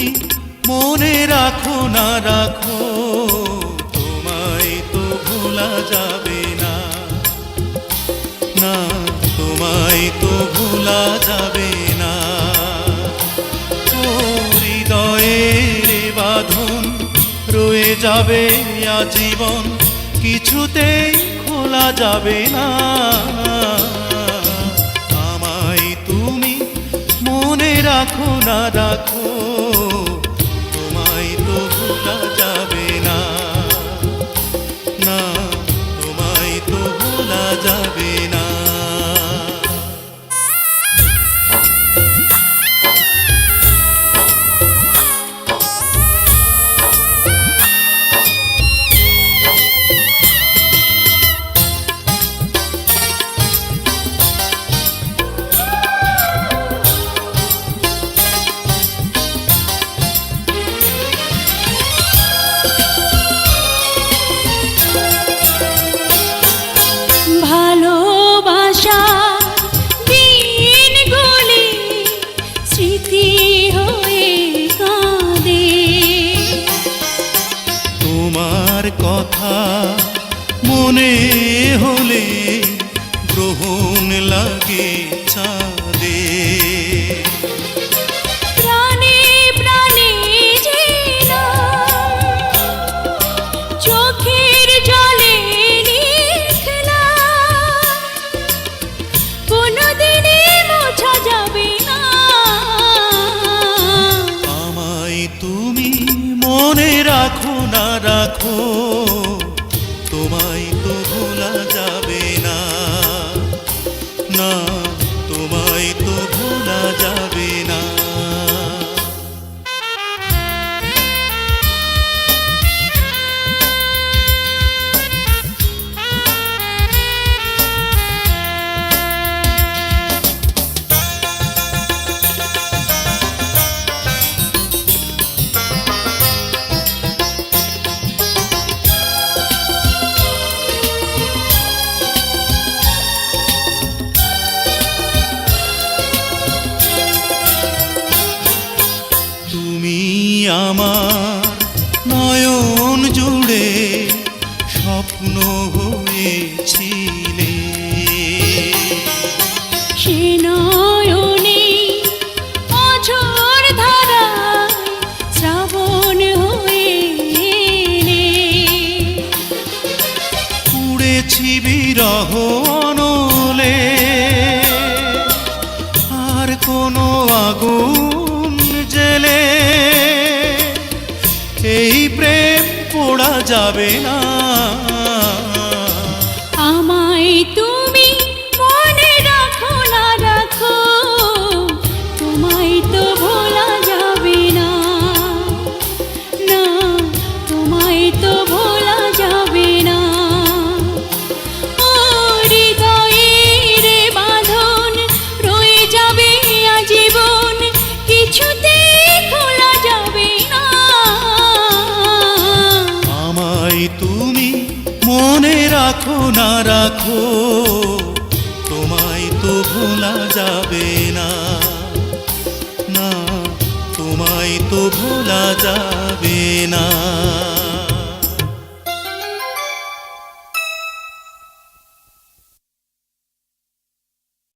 তুমি মনে রাখো না রাখো, তোমায় তো ভোলা যাবে না, না তোমায় তো ভোলা যাবে না। ও হৃদয়ের বাঁধন রয়ে যাবে আজীবন, কিছুতেই খোলা যাবে না। আমায় তুমি মনে রাখো না রাখো, তোমায় তো ভোলা যাবে না, না তোমায় তো ভোলা যাবে না। ভালোবাসা দিনগুলি স্মৃতি হয়ে কাঁদে, তোমার কথা মনে হলে গ্রহণ লাগে চাঁদে। প্রাণে প্রাণে যেন চোখের জলে লিখলাম, কোনোদিনই মোছা যাবে না। আমায় তুমি মনে রাখো না রাখো, তোমায় তো ভোলা যাবে না, না তোমায় তো ভোলা যাবে না। তুমি আমার নয়ন জুড়ে স্বপ্ন হয়েছিলে, সে নয়নে অঝোর ধারায় শ্রাবণ হয়ে এলে, পুড়েছি বিরহ অনলে, আর কোনো আগুন জেলে এই প্রেম পোড়া যাবে না। আমায় তুমি মনে রাখো না রাখো, তোমায় তো ভোলা যাবে না, না তোমায় তো ভোলা যাবে না। ও হৃদয়ের বাঁধন রয়ে যাবে আজীবন, কিছুতেই খোলা যাবে না। আমায় তুমি মনে রাখো না রাখো, তোমায় তো ভোলা যাবে না, না তোমায় তো ভোলা যাবে